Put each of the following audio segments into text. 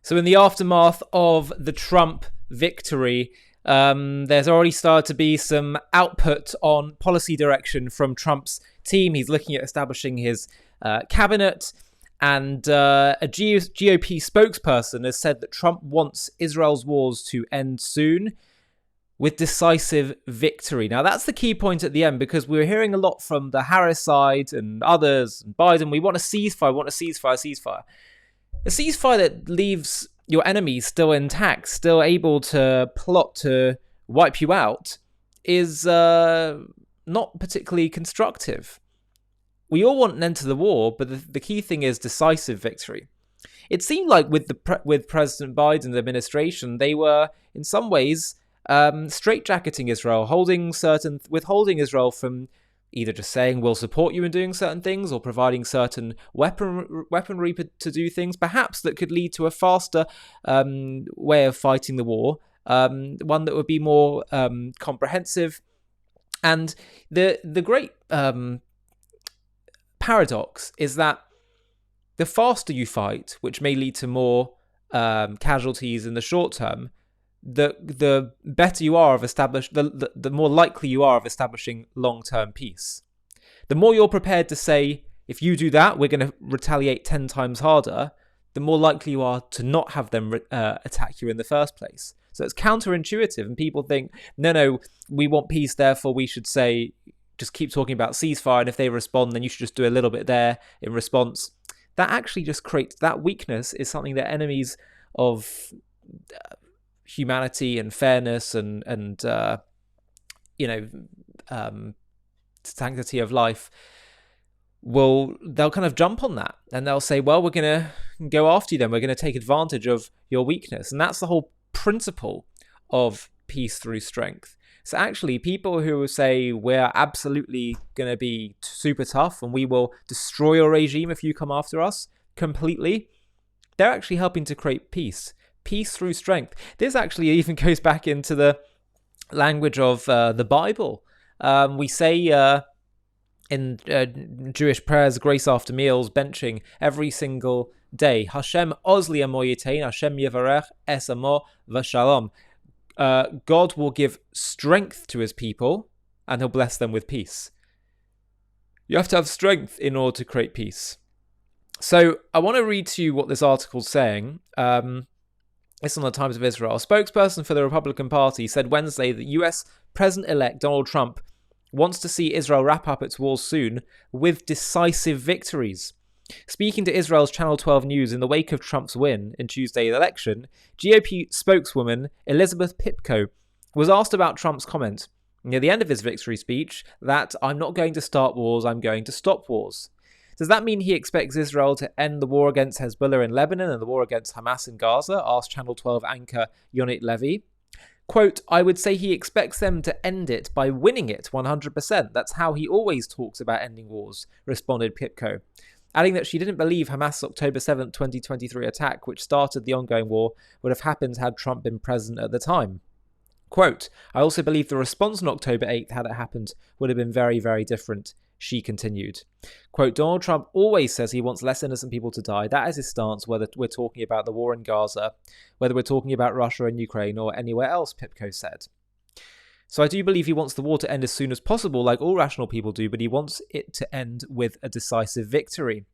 So in the aftermath of the Trump victory, there's already started to be some output on policy direction from Trump's team. He's looking at establishing his cabinet. And a GOP spokesperson has said that Trump wants Israel's wars to end soon with decisive victory. Now, that's the key point at the end, because we were hearing a lot from the Harris side and others, and Biden, we want a ceasefire, ceasefire. A ceasefire that leaves your enemies still intact, still able to plot to wipe you out, is not particularly constructive. We all want an end to the war, but the key thing is decisive victory. It seemed like with President Biden's administration, they were in some ways straitjacketing Israel, withholding Israel from either just saying we'll support you in doing certain things, or providing certain weaponry to do things, perhaps that could lead to a faster way of fighting the war, one that would be more comprehensive. And the great paradox is that the faster you fight, which may lead to more casualties in the short term, the better you are of the more likely you are of establishing long-term peace. The more you're prepared to say, if you do that, we're going to retaliate 10 times harder, the more likely you are to not have them attack you in the first place. So it's counterintuitive, and people think, no, we want peace, therefore we should say, just keep talking about ceasefire, and if they respond, then you should just do a little bit there in response. That actually just creates, that weakness is something that enemies of humanity and fairness and sanctity of life they'll kind of jump on that, and they'll say, well, we're going to go after you then, we're going to take advantage of your weakness. And that's the whole principle of peace through strength. So actually, people who say we're absolutely going to be super tough and we will destroy your regime if you come after us completely, they're actually helping to create peace through strength. This actually even goes back into the language of the Bible. We say in Jewish prayers, grace after meals, benching every single day, Hashem ozli amo yitain, Hashem yevarech es amo v'shalom. God will give strength to his people and he'll bless them with peace. You have to have strength in order to create peace. So I want to read to you what this article's saying. It's on the Times of Israel. A spokesperson for the Republican Party said Wednesday that US President-elect Donald Trump wants to see Israel wrap up its wars soon with decisive victories. Speaking to Israel's Channel 12 News in the wake of Trump's win in Tuesday's election, GOP spokeswoman Elizabeth Pipko was asked about Trump's comment near the end of his victory speech that "I'm not going to start wars, I'm going to stop wars." Does that mean he expects Israel to end the war against Hezbollah in Lebanon and the war against Hamas in Gaza? Asked Channel 12 anchor Yonit Levy. Quote, "I would say he expects them to end it by winning it 100%. That's how he always talks about ending wars," responded Pipko, adding that she didn't believe Hamas' October 7, 2023 attack, which started the ongoing war, would have happened had Trump been president at the time. Quote, "I also believe the response on October 8th, had it happened, would have been very, very different," she continued. Quote, "Donald Trump always says he wants less innocent people to die. That is his stance, whether we're talking about the war in Gaza, whether we're talking about Russia and Ukraine, or anywhere else," Pipko said. "So I do believe he wants the war to end as soon as possible, like all rational people do, but he wants it to end with a decisive victory."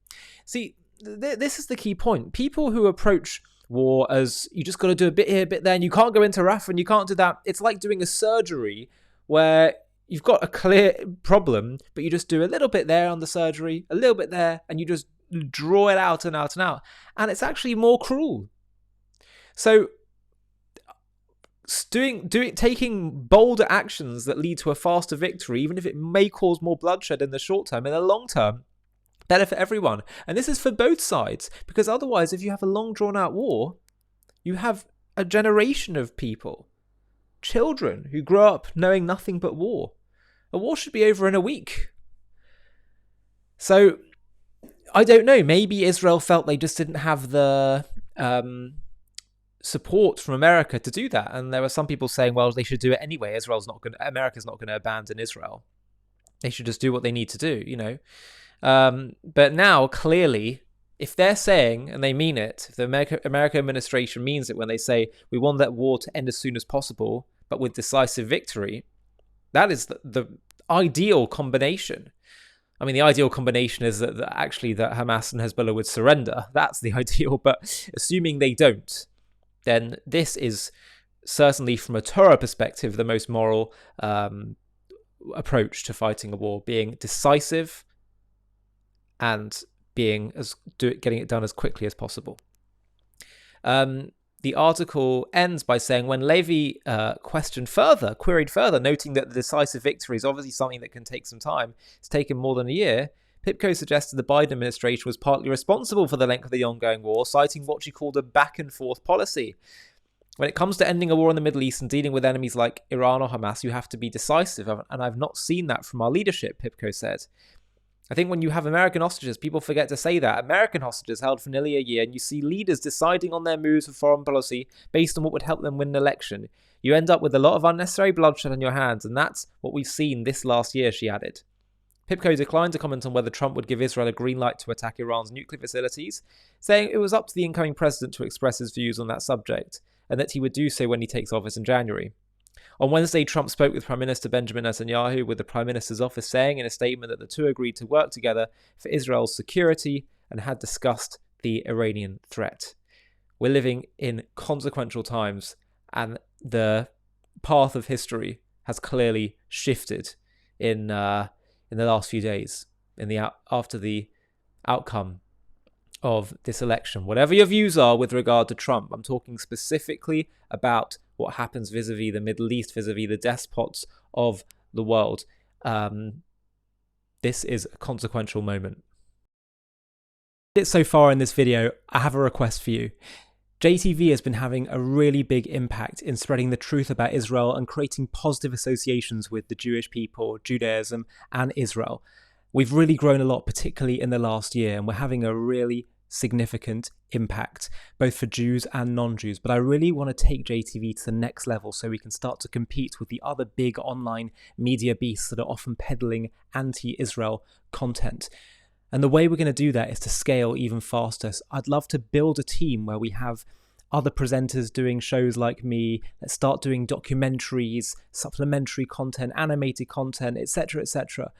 See, this is the key point. People who approach war as you just got to do a bit here, a bit there, and you can't go into Rafah and you can't do that. It's like doing a surgery where you've got a clear problem, but you just do a little bit there on the surgery, a little bit there, and you just draw it out and out and out. And it's actually more cruel. So taking bolder actions that lead to a faster victory, even if it may cause more bloodshed in the short term, in the long term, better for everyone. And this is for both sides, because otherwise, if you have a long drawn out war, you have a generation of people, children who grow up knowing nothing but war. A war should be over in a week. So I don't know, maybe Israel felt they just didn't have the support from America to do that, and there were some people saying, well, they should do it anyway. America's not going to abandon Israel. They should just do what they need to do, you know. But now, clearly, if they're saying, and they mean it, if the American administration means it when they say we want that war to end as soon as possible, but with decisive victory, that is the ideal combination. I mean, the ideal combination is that actually that Hamas and Hezbollah would surrender. That's the ideal. But assuming they don't, then this is certainly from a Torah perspective the most moral approach to fighting a war, being decisive and getting it done as quickly as possible. The article ends by saying, when Levy queried further, noting that the decisive victory is obviously something that can take some time, it's taken more than a year, Pipko suggested the Biden administration was partly responsible for the length of the ongoing war, citing what she called a back-and-forth policy. When it comes to ending a war in the Middle East and dealing with enemies like Iran or Hamas, you have to be decisive, and I've not seen that from our leadership, Pipko said. I think when you have American hostages, people forget to say that. American hostages held for nearly a year, and you see leaders deciding on their moves for foreign policy based on what would help them win an election. You end up with a lot of unnecessary bloodshed on your hands, and that's what we've seen this last year, she added. Pipko declined to comment on whether Trump would give Israel a green light to attack Iran's nuclear facilities, saying it was up to the incoming president to express his views on that subject, and that he would do so when he takes office in January. On Wednesday, Trump spoke with Prime Minister Benjamin Netanyahu, with the Prime Minister's office saying in a statement that the two agreed to work together for Israel's security and had discussed the Iranian threat. We're living in consequential times, and the path of history has clearly shifted in the last few days, after the outcome of this election. Whatever your views are with regard to Trump, I'm talking specifically about what happens vis-a-vis the Middle East, vis-a-vis the despots of the world. This is a consequential moment. So far in this video, I have a request for you. JTV has been having a really big impact in spreading the truth about Israel and creating positive associations with the Jewish people, Judaism, and Israel. We've really grown a lot, particularly in the last year, and we're having a really significant impact, both for Jews and non-Jews. But I really want to take JTV to the next level so we can start to compete with the other big online media beasts that are often peddling anti-Israel content. And the way we're going to do that is to scale even faster. So I'd love to build a team where we have other presenters doing shows like me, let's start doing documentaries, supplementary content, animated content, etc., etc.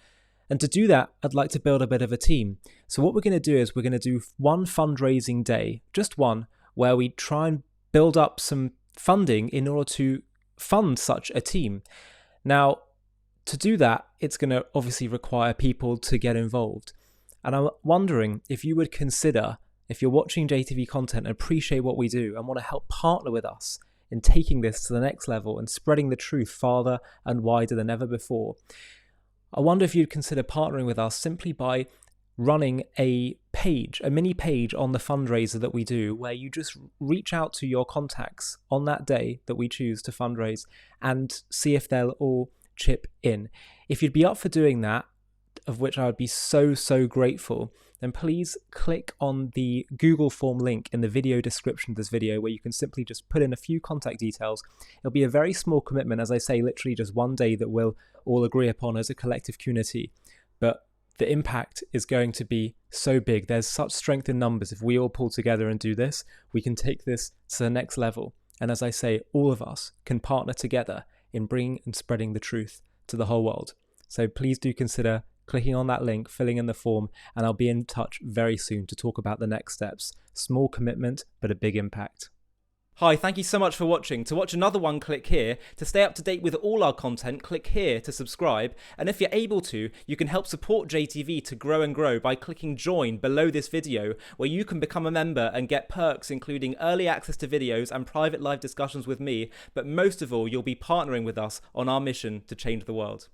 And to do that, I'd like to build a bit of a team. So what we're going to do is we're going to do one fundraising day, just one, where we try and build up some funding in order to fund such a team. Now, to do that, it's going to obviously require people to get involved. And I'm wondering if you would consider, if you're watching JTV content and appreciate what we do and want to help partner with us in taking this to the next level and spreading the truth farther and wider than ever before, I wonder if you'd consider partnering with us simply by running a mini page on the fundraiser that we do, where you just reach out to your contacts on that day that we choose to fundraise and see if they'll all chip in. If you'd be up for doing that, of which I would be so grateful, then please click on the Google form link in the video description of this video, where you can simply just put in a few contact details. It'll be a very small commitment, as I say, literally just one day that we'll all agree upon as a collective community. But the impact is going to be so big. There's such strength in numbers. If we all pull together and do this, we can take this to the next level. And as I say, all of us can partner together in bringing and spreading the truth to the whole world. So please do consider clicking on that link, filling in the form, and I'll be in touch very soon to talk about the next steps. Small commitment, but a big impact. Hi, thank you so much for watching. To watch another one, click here. To stay up to date with all our content, click here to subscribe. And if you're able to, you can help support JTV to grow and grow by clicking join below this video, where you can become a member and get perks including early access to videos and private live discussions with me. But most of all, you'll be partnering with us on our mission to change the world.